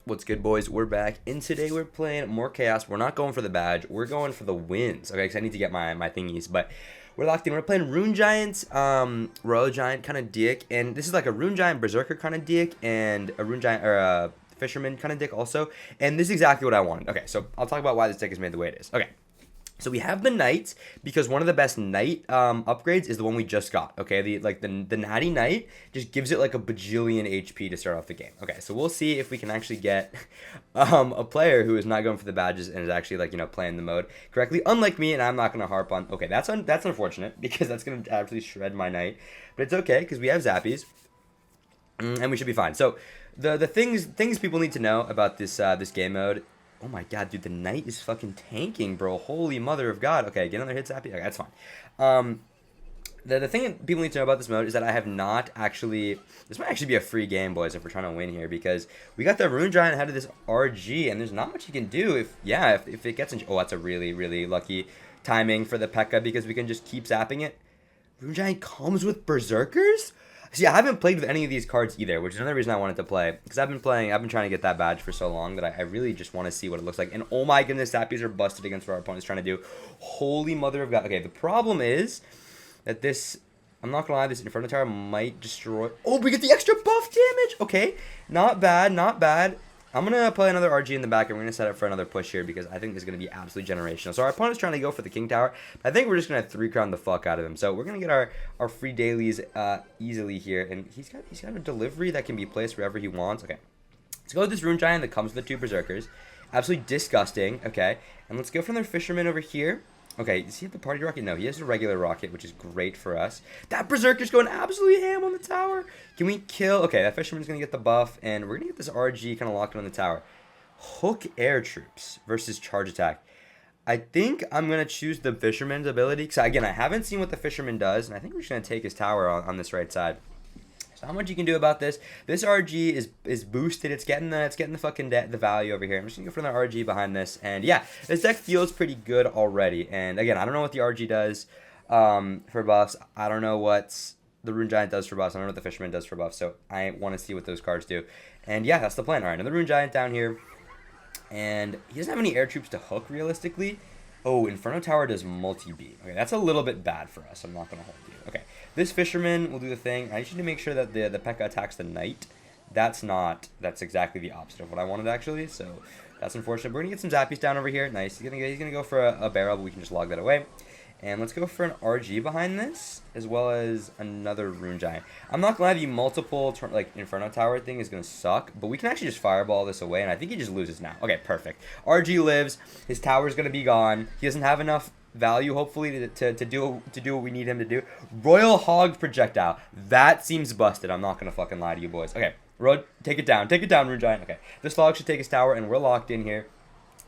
What's good, boys? We're back, and today we're playing more Chaos. We're not going for the badge. We're going for the wins, okay? Because I need to get my thingies, but we're locked in. We're playing Rune Giants, Royal Giant kind of dick, and this is like a Rune Giant Berserker kind of dick, and a Rune Giant, or a Fisherman kind of dick also, and this is exactly what I wanted. Okay, so I'll talk about why this deck is made the way it is. Okay. So we have the Knight, because one of the best Knight upgrades is the one we just got, okay? The Natty Knight just gives it like a bajillion HP to start off the game. Okay, so we'll see if we can actually get a player who is not going for the badges and is actually, like, you know, playing the mode correctly, unlike me, and I'm not going to harp on... Okay, that's unfortunate, because that's going to absolutely shred my Knight, but it's okay, because we have Zappies, and we should be fine. So the things people need to know about this game mode... Oh my god, dude, the Knight is fucking tanking, bro. Holy mother of God. Okay, get another hit, Zappy. Okay, that's fine. The thing that people need to know about this mode is that I have not actually... This might actually be a free game, boys, if we're trying to win here, because we got the Rune Giant ahead of this RG, and there's not much you can do if it gets in... Oh, that's a really, really lucky timing for the P.E.K.K.A, because we can just keep zapping it. Rune Giant comes with Berserkers? See, I haven't played with any of these cards either, which is another reason I wanted to play. Because I've been trying to get that badge for so long that I really just want to see what it looks like. And oh my goodness, Zappies are busted against what our opponent's trying to do. Holy mother of God. Okay, the problem is that this, I'm not going to lie, this Inferno Tower might destroy. Oh, we get the extra buff damage. Okay, not bad, not bad. I'm going to play another RG in the back, and we're going to set up for another push here, because I think this is going to be absolutely generational. So our opponent's trying to go for the King Tower. I think we're just going to 3-crown the fuck out of him. So we're going to get our free dailies easily here. And he's got a delivery that can be placed wherever he wants. Okay, let's go with this Rune Giant that comes with the 2 Berserkers. Absolutely disgusting. Okay, and let's go for another Fisherman over here. Okay, does he have the party rocket? No, he has a regular rocket, which is great for us. That Berserker's going absolutely ham on the tower. Can we kill? Okay, that Fisherman's going to get the buff, and we're going to get this RG kind of locked on the tower. Hook air troops versus charge attack. I think I'm going to choose the Fisherman's ability, because, again, I haven't seen what the Fisherman does, and I think we're just going to take his tower on this right side. So not much you can do about this. This RG is boosted. It's getting the fucking the value over here. I'm just gonna go for another RG behind this, and yeah, this deck feels pretty good already. And again, I don't know what the RG does for buffs. I don't know what the Rune Giant does for buffs. I don't know what the Fisherman does for buffs. So I want to see what those cards do. And yeah, that's the plan. All right, another Rune Giant down here, and he doesn't have any air troops to hook realistically. Oh, Inferno Tower does multi-beat. Okay, that's a little bit bad for us. I'm not going to hold you. Okay, this Fisherman will do the thing. I just need to make sure that the P.E.K.K.A attacks the Knight. That's exactly the opposite of what I wanted, actually. So that's unfortunate. We're going to get some Zappies down over here. Nice. He's gonna go for a barrel, but we can just log that away. And let's go for an RG behind this, as well as another Rune Giant. I'm not going to have you multiple, like, Inferno Tower thing is going to suck, but we can actually just fireball this away, and I think he just loses now. Okay, perfect. RG lives. His tower's going to be gone. He doesn't have enough value, hopefully, to do what we need him to do. Royal Hog Projectile. That seems busted. I'm not going to fucking lie to you, boys. Okay, Road, take it down. Take it down, Rune Giant. Okay, this log should take his tower, and we're locked in here.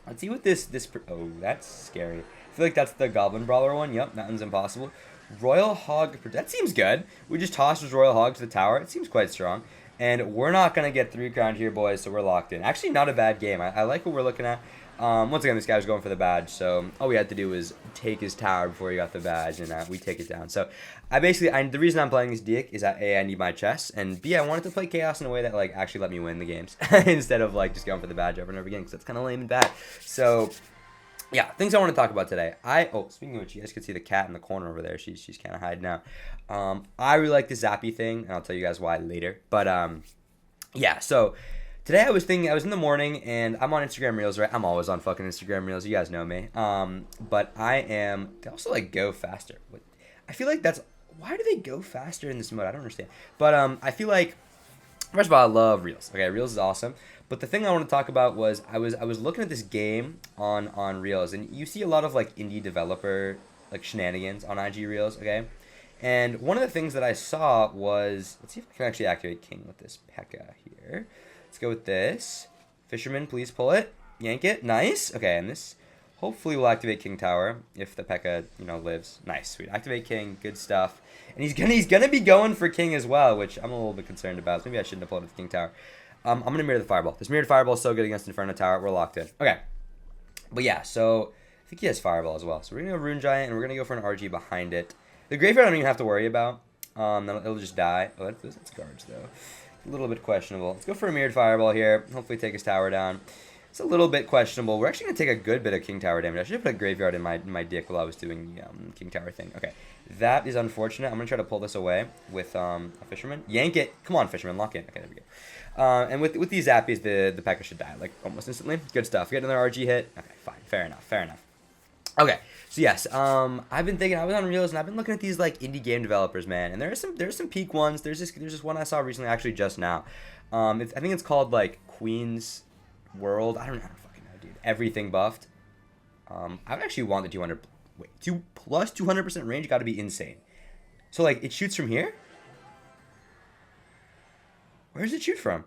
Let's see what this... Oh, that's scary. I feel like that's the Goblin Brawler one. Yep, that one's impossible. Royal Hog... That seems good. We just tossed his Royal Hog to the tower. It seems quite strong. And we're not going to get 3-crowned here, boys, so we're locked in. Actually, not a bad game. I like what we're looking at. Once again, this guy was going for the badge, so all we had to do was take his tower before he got the badge, and we take it down. So the reason I'm playing this deck is that A, I need my chests, and B, I wanted to play Chaos in a way that, like, actually let me win the games instead of, like, just going for the badge over and over again, because that's kind of lame and bad. So yeah, things I want to talk about today. Speaking of which, you guys can see the cat in the corner over there. She's kind of hiding out. I really like the Zappy thing, and I'll tell you guys why later. But yeah, so today I was in the morning, and I'm on Instagram Reels, right? I'm always on fucking Instagram Reels. You guys know me. But they also, like, go faster. I feel like why do they go faster in this mode? I don't understand. But I feel like, first of all, I love Reels. Okay, Reels is awesome. But the thing I want to talk about was I was looking at this game on Reels, and you see a lot of, like, indie developer, like, shenanigans on IG Reels, okay? And one of the things that I saw was, let's see if I can actually activate King with this P.E.K.K.A here. Let's go with this. Fisherman, please pull it. Yank it. Nice. Okay, and this hopefully will activate King Tower if the P.E.K.K.A, you know, lives. Nice, sweet. Activate King. Good stuff. And he's gonna be going for King as well, which I'm a little bit concerned about. So maybe I shouldn't have pulled it with King Tower. I'm going to mirror the Fireball. This mirrored Fireball is so good against Inferno Tower. We're locked in. Okay. But yeah, so I think he has Fireball as well. So we're going to go Rune Giant, and we're going to go for an RG behind it. The Graveyard I don't even have to worry about. It'll just die. Oh, that's guards, though. A little bit questionable. Let's go for a mirrored fireball here. Hopefully take his tower down. It's a little bit questionable. We're actually going to take a good bit of king tower damage. I should have put a graveyard in my dick while I was doing the king tower thing. Okay, that is unfortunate. I'm going to try to pull this away with a fisherman. Yank it. Come on, fisherman. Lock in. Okay, there we go. And with these zappies, the P.E.K.K.A should die, like, almost instantly. Good stuff. Get another RG hit. Okay, fine. Fair enough. Fair enough. Okay, so yes, I've been thinking, I was on Reels, and I've been looking at these, like, indie game developers, man, and there's some peak ones. There's this one I saw recently, actually, just now. I think it's called, like, Queen's World. I don't fucking know, dude. Everything buffed. I would actually want the 200, wait, plus 200% range got to be insane. So, like, it shoots from here? Where does it shoot from?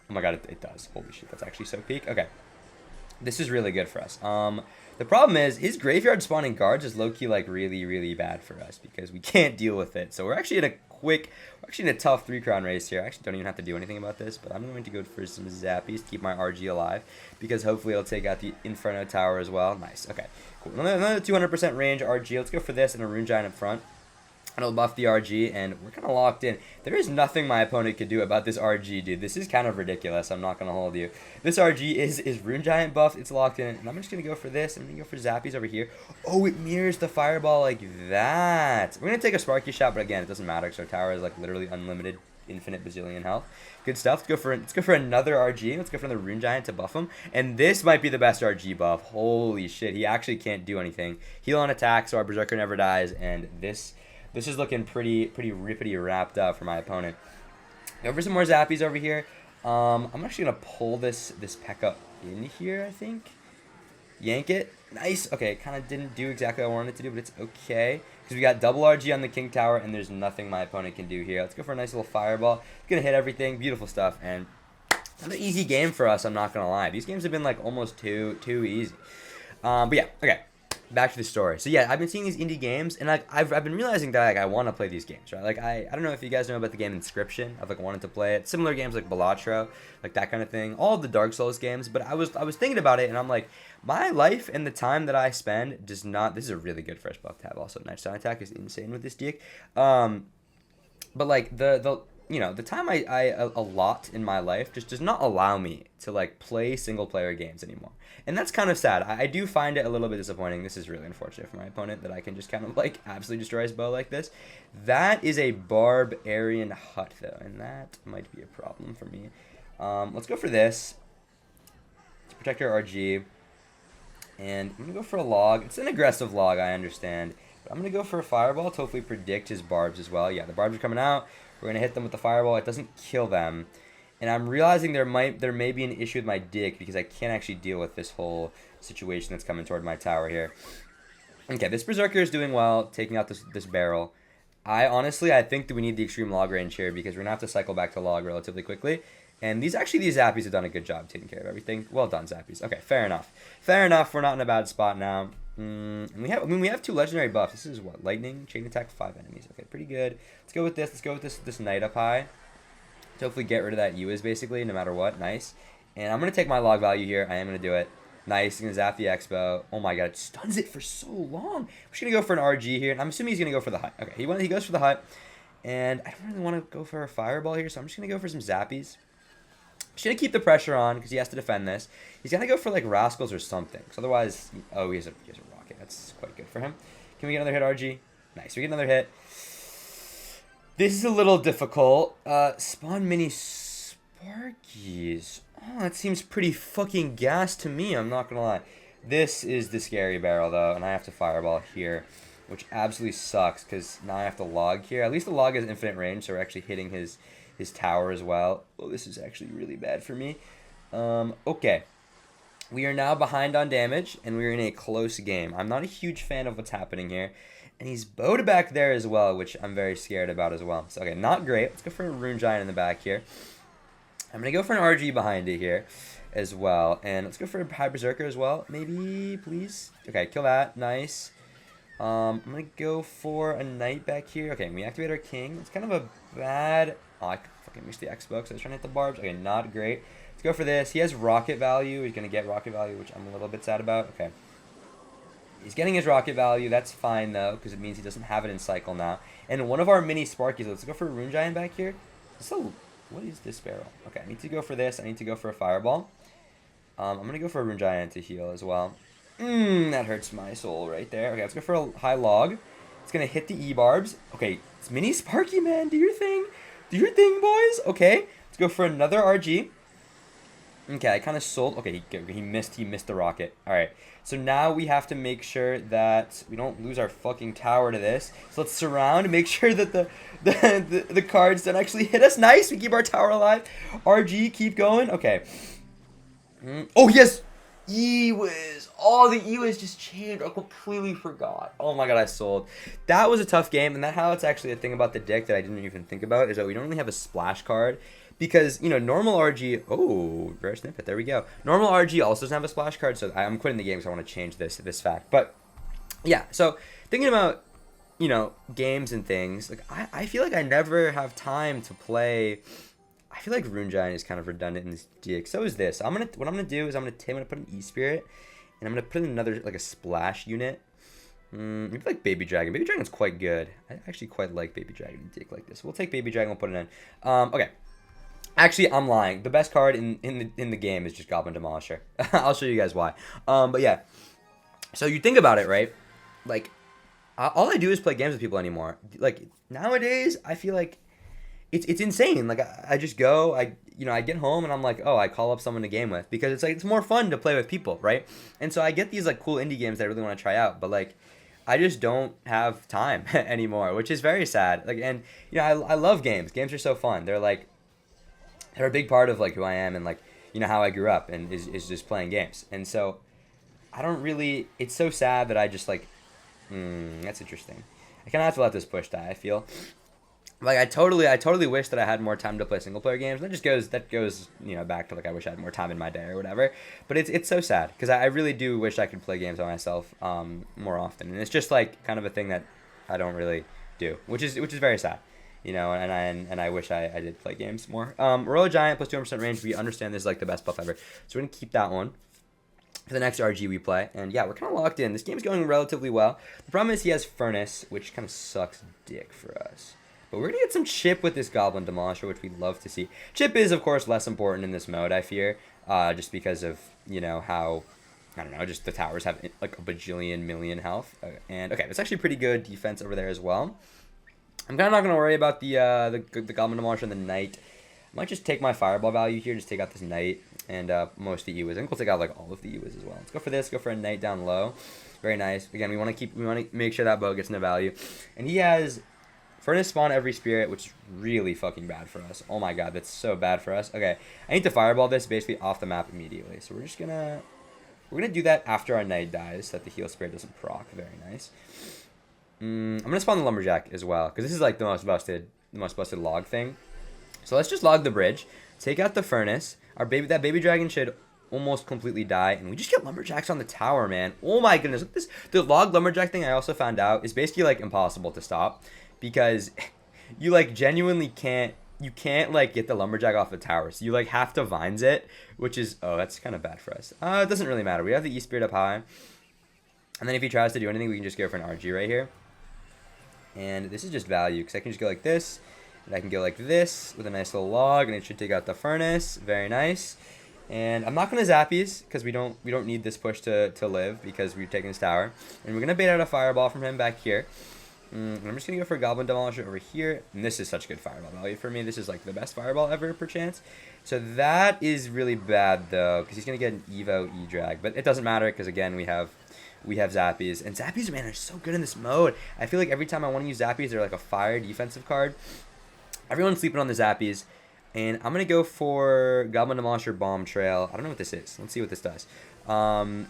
Oh my god, it does. Holy shit, that's actually so peak. Okay. This is really good for us. The problem is, his graveyard spawning guards is low-key, like, really, really bad for us because we can't deal with it. So we're actually in a tough 3-crown race here. I actually don't even have to do anything about this, but I'm going to go for some zappies to keep my RG alive because hopefully it'll take out the Inferno Tower as well. Nice. Okay, cool. Another 200% range RG. Let's go for this and a Rune Giant up front. And it'll buff the RG, and we're kind of locked in. There is nothing my opponent could do about this RG, dude. This is kind of ridiculous. I'm not going to hold you. This RG is Rune Giant buffed. It's locked in. And I'm just going to go for this. I'm going to go for Zappies over here. Oh, it mirrors the Fireball like that. We're going to take a Sparky shot, but again, it doesn't matter because our tower is like literally unlimited, infinite bazillion health. Good stuff. Let's go for another RG. Let's go for another Rune Giant to buff him. And this might be the best RG buff. Holy shit. He actually can't do anything. Heal on attack, so our Berserker never dies. And this is looking pretty rippity wrapped up for my opponent. Go for some more zappies over here. I'm actually gonna pull this P.E.K.K.A in here, I think. Yank it. Nice. Okay, kind of didn't do exactly what I wanted it to do, but it's okay. Because we got double RG on the King Tower, and there's nothing my opponent can do here. Let's go for a nice little fireball. It's gonna hit everything. Beautiful stuff. And not an easy game for us, I'm not gonna lie. These games have been like almost too easy. But yeah, okay. Back to the story. So yeah, I've been seeing these indie games, and like I've been realizing that like I want to play these games, right? Like I don't know if you guys know about the game Inscription. I've like wanted to play it. Similar games like Balatro, like that kind of thing. All of the Dark Souls games. But I was thinking about it, and I'm like, my life and the time that I spend does not. This is a really good fresh buff to have. Also, Night Stone Attack is insane with this deck. But like the you know, the time I allot in my life just does not allow me to like play single player games anymore. And that's kind of sad. I do find it a little bit disappointing. This is really unfortunate for my opponent that I can just kind of like absolutely destroy his bow like this. That is a Barbarian Hut though, and that might be a problem for me. Let's go for this to protect our RG. And I'm going to go for a log. It's an aggressive log, I understand. But I'm going to go for a fireball to hopefully predict his barbs as well. Yeah, the barbs are coming out. We're going to hit them with the fireball. It doesn't kill them. And I'm realizing there may be an issue with my dick because I can't actually deal with this whole situation that's coming toward my tower here. Okay, this Berserker is doing well, taking out this barrel. I think that we need the extreme log range here because we're going to have to cycle back to log relatively quickly. And these Zappies have done a good job taking care of everything. Well done, Zappies. Okay, fair enough. Fair enough. We're not in a bad spot now. And we have 2 legendary buffs. This is what? Lightning, chain attack, 5 enemies. Okay, pretty good. Let's go with this. Let's go with this knight up high. To hopefully get rid of that Uis basically, no matter what. Nice. And I'm gonna take my log value here. I am gonna do it. Nice. Gonna zap the Expo. Oh my god, it stuns it for so long. We're just gonna go for an RG here, and I'm assuming he's gonna go for the hut. Okay, he goes for the hut, and I don't really want to go for a fireball here, so I'm just gonna go for some zappies. Just gonna keep the pressure on because he has to defend this. He's gonna go for like rascals or something. Because otherwise, oh, he has a rocket. That's quite good for him. Can we get another hit, RG? Nice. We get another hit. This is a little difficult. Spawn mini Sparkies. Oh, that seems pretty fucking gas to me. I'm not gonna lie. This is the scary barrel though, and I have to fireball here, which absolutely sucks because now I have to log here. At least the log has infinite range, so we're actually hitting his tower as well. Oh, this is actually really bad for me. Okay. We are now behind on damage, and we're in a close game. I'm not a huge fan of what's happening here. And he's bowed back there as well, which I'm very scared about as well. So, okay, not great. Let's go for a Rune Giant in the back here. I'm going to go for an RG behind it here as well. And let's go for a High Berserker as well. Maybe, please. Okay, kill that. Nice. I'm going to go for a Knight back here. Okay, we activate our King. It's kind of a bad... Oh, I fucking missed the Expo because I was trying to hit the barbs. Okay, not great. Let's go for this. He has rocket value. He's going to get rocket value, which I'm a little bit sad about. Okay. He's getting his rocket value. That's fine, though, because it means he doesn't have it in cycle now. And one of our mini Sparkies, let's go for a Rune Giant back here. So, what is this barrel? Okay, I need to go for this. I need to go for a Fireball. I'm going to go for a Rune Giant to heal as well. That hurts my soul right there. Okay, let's go for a high log. It's going to hit the E-Barbs. Okay, it's mini Sparky, man. Do your thing. Do your thing, boys. Okay, let's go for another RG. Okay, I kind of sold. Okay, he missed the rocket. All right, so now we have to make sure that we don't lose our fucking tower to this. So let's surround, make sure that the cards don't actually hit us. Nice, we keep our tower alive. RG, keep going. Okay. Oh, yes. E-Wiz. Oh, the E-Wiz just changed. I completely forgot. Oh my god, I sold. That was a tough game, and that's actually a thing about the deck that I didn't even think about, is that we don't really have a splash card. Because, normal RG... Oh, rare snippet. There we go. Normal RG also doesn't have a splash card, so I'm quitting the game because I want to change this fact. But, yeah. So, thinking about, games and things, like, I feel like I never have time to play... I feel like Rune Giant is kind of redundant in this deck. So is this. What I'm gonna do is I'm gonna put an E-Spirit, and I'm gonna put in another, like, a splash unit. Maybe like Baby Dragon. Baby Dragon's quite good. I actually quite like Baby Dragon in a deck like this. We'll take Baby Dragon, we'll put it in. Okay. Actually, I'm lying. The best card in the game is just Goblin Demolisher. I'll show you guys why. But yeah. So you think about it, right? Like, all I do is play games with people anymore. Like, nowadays, I feel like it's insane. Like, I just go, I get home and I'm like, oh, I call up someone to game with, because it's like, it's more fun to play with people, right? And so I get these like cool indie games that I really want to try out, but like, I just don't have time anymore, which is very sad. Like, and I love games. Games are so fun. They're a big part of like who I am, and like how I grew up, and is just playing games. And so I don't really, it's so sad that I just like that's interesting. I kind of have to let this push die, I feel like I totally wish that I had more time to play single player games. That goes back to like, I wish I had more time in my day or whatever. But it's so sad, because I really do wish I could play games by myself more often, and it's just like kind of a thing that I don't really do, which is very sad. And I wish I did play games more. Royal Giant plus 200% range. We understand this is like the best buff ever, so we're gonna keep that one for the next RG we play. And yeah, we're kind of locked in. This game's going relatively well. The problem is he has Furnace, which kind of sucks dick for us. But we're gonna get some chip with this Goblin Demolisher, which we'd love to see. Chip is, of course, less important in this mode, I fear, just because of how, I don't know, just the towers have like a bajillion million health. And okay, it's actually pretty good defense over there as well. I'm kind of not going to worry about the Goblin Demolisher and the Knight. I might just take my Fireball value here, just take out this Knight and most of the E-Wiz. I think we'll take out like all of the E-Wiz as well. Let's go for this, go for a Knight down low. Very nice. Again, we want to make sure that bow gets into value. And he has Furnace spawn every Spirit, which is really fucking bad for us. Oh my god, that's so bad for us. Okay, I need to Fireball this basically off the map immediately. So we're going to do that after our Knight dies, so that the Heal Spirit doesn't proc. Very nice. I'm going to spawn the Lumberjack as well, because this is like the most busted log thing. So let's just log the bridge, take out the Furnace. That Baby Dragon should almost completely die, and we just get Lumberjacks on the tower, man. Oh my goodness. Look at this. The log Lumberjack thing I also found out is basically like impossible to stop, because you like genuinely can't like get the Lumberjack off the tower. So you like have to vines it, which is, oh, that's kind of bad for us. It doesn't really matter. We have the E-Spirit up high, and then if he tries to do anything, we can just go for an RG right here. And this is just value, because I can just go like this, and I can go like this with a nice little log, and it should take out the Furnace. Very nice. And I'm not going to Zappies, because we don't need this push to live, because we're taking this tower. And we're going to bait out a Fireball from him back here. And I'm just going to go for a Goblin Demolisher over here. And this is such good Fireball value for me. This is like the best Fireball ever, perchance. So that is really bad, though, because he's going to get an Evo E-Drag. But it doesn't matter, because, again, we have Zappies. And Zappies, man, are so good in this mode. I feel like every time I want to use Zappies, they're like a fire defensive card. Everyone's sleeping on the Zappies. And I'm going to go for Goblin Demolisher Bomb Trail. I don't know what this is. Let's see what this does. Can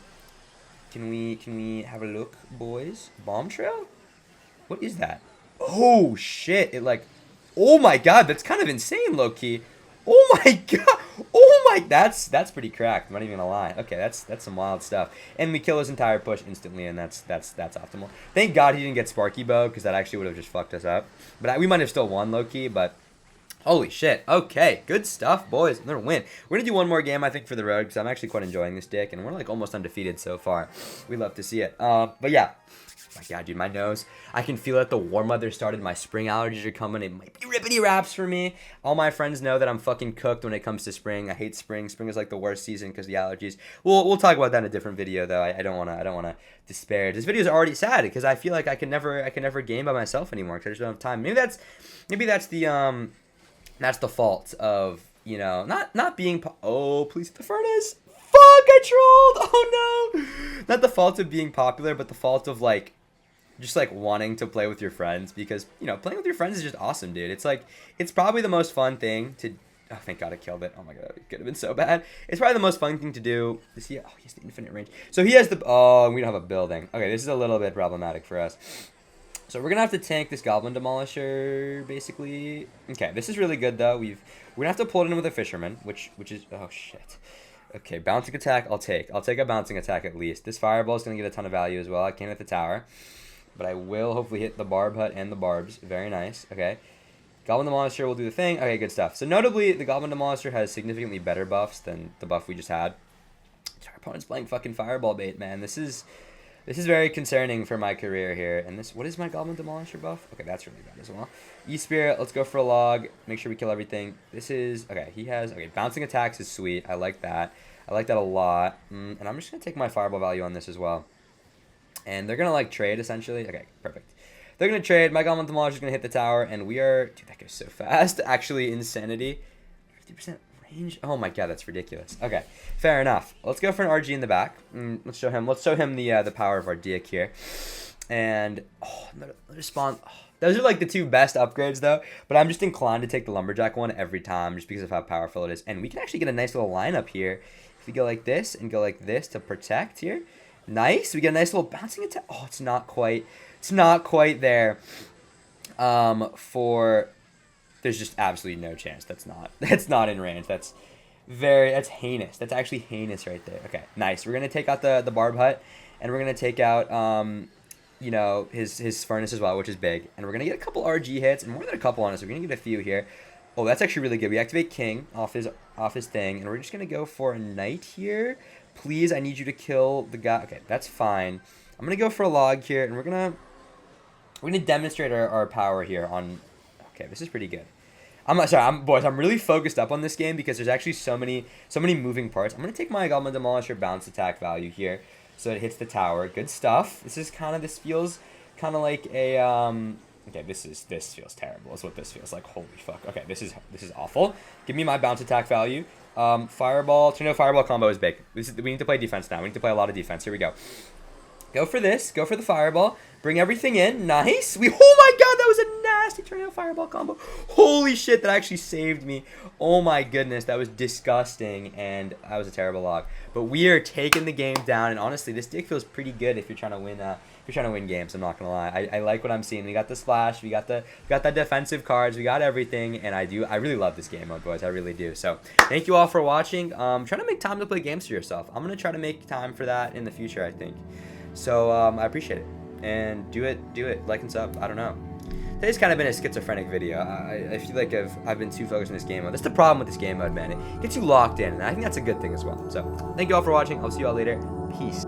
we have a look, boys? Bomb Trail? What is that? Oh, shit. It like... Oh, my God. That's kind of insane, low-key. Oh, my God. Oh, my... That's pretty cracked. I'm not even gonna lie. Okay, that's some wild stuff. And we kill his entire push instantly, and that's optimal. Thank God he didn't get Sparky Bow, because that actually would have just fucked us up. But we might have still won, low-key, but... Holy shit. Okay, good stuff, boys. Another win. We're going to do one more game, I think, for the road, because I'm actually quite enjoying this dick, and we're, like, almost undefeated so far. We love to see it. But, yeah. My God, dude, my nose. I can feel it. The warm weather started. My spring allergies are coming. It might be rippity raps for me. All my friends know that I'm fucking cooked when it comes to spring. I hate spring. Spring is like the worst season because of the allergies. We'll talk about that in a different video though. I don't wanna disparage. This video is already sad because I feel like I can never game by myself anymore because I just don't have time. Maybe that's the fault of, you know, not being. Oh, please hit the furnace. Fuck, I trolled. Oh no. Not the fault of being popular, but the fault of like. Just like wanting to play with your friends because, you know, playing with your friends is just awesome, dude. It's like, it's probably the most fun thing to, oh, thank God I killed it. Oh my God, it could have been so bad. It's probably the most fun thing to do. Is he, oh, he has the infinite range. So he has the, oh, we don't have a building. Okay, this is a little bit problematic for us. So we're going to have to tank this goblin demolisher, basically. Okay, this is really good though. We're going to have to pull it in with a fisherman, which is, oh shit. Okay, bouncing attack, I'll take a bouncing attack at least. This fireball is going to get a ton of value as well. I can't hit the tower. But I will hopefully hit the barb hut and the barbs. Very nice. Okay. Goblin Demolisher will do the thing. Okay, good stuff. So notably, the Goblin Demolisher has significantly better buffs than the buff we just had. Our opponent's playing fucking fireball bait, man. This is very concerning for my career here. And this, what is my Goblin Demolisher buff? Okay, that's really bad as well. E-Spirit, let's go for a log. Make sure we kill everything. This is, okay, he has, okay, bouncing attacks is sweet. I like that. I like that a lot. And I'm just going to take my fireball value on this as well. And they're going to, like, trade, essentially. Okay, perfect. They're going to trade. My Goblin Demolisher is going to hit the tower. And we are... Dude, that goes so fast. Actually, insanity. 50% range? Oh, my God, that's ridiculous. Okay, fair enough. Let's go for an RG in the back. Let's show him the power of our dick here. And... Oh, another spawn... Oh, those are, like, the two best upgrades, though. But I'm just inclined to take the Lumberjack one every time just because of how powerful it is. And we can actually get a nice little lineup here. If we go like this and go like this to protect here... Nice. We get a nice little bouncing attack. Oh, it's not quite there. There's just absolutely no chance. That's not in range. That's heinous. That's actually heinous right there. Okay, nice. We're gonna take out the barb hut, and we're gonna take out you know, his furnace as well, which is big. And we're gonna get a couple RG hits, and more than a couple on us. We're gonna get a few here. Oh, that's actually really good. We activate King off his thing, and we're just gonna go for a knight here. Please, I need you to kill the guy. Okay, that's fine. I'm gonna go for a log here, and we're gonna demonstrate our power here on. Okay, this is pretty good. Boys, I'm really focused up on this game because there's actually so many moving parts. I'm gonna take my Goblin Demolisher bounce attack value here, so it hits the tower. Good stuff. This feels kind of like a Okay, this feels terrible. That's what this feels like. Holy fuck. Okay, this is awful. Give me my bounce attack value. Fireball. Tornado fireball combo is big. We need to play defense now. We need to play a lot of defense. Here we go. Go for this. Go for the fireball. Bring everything in. Nice. Oh my God, that was a nasty tornado fireball combo. Holy shit, that actually saved me. Oh my goodness, that was disgusting, and that was a terrible log. But we are taking the game down, and honestly, this dick feels pretty good if you're trying to win games. I'm not gonna lie. I like what I'm seeing. We got the splash. We got the defensive cards. We got everything, and I really love this game mode, boys. I really do. So thank you all for watching. Try to make time to play games for yourself. I'm gonna try to make time for that in the future, I think. So I appreciate it, and do it, like and sub. I don't know. Today's kind of been a schizophrenic video. I feel like I've been too focused on this game mode. That's the problem with this game mode, man. It gets you locked in, and I think that's a good thing as well. So thank you all for watching. I'll see you all later. Peace.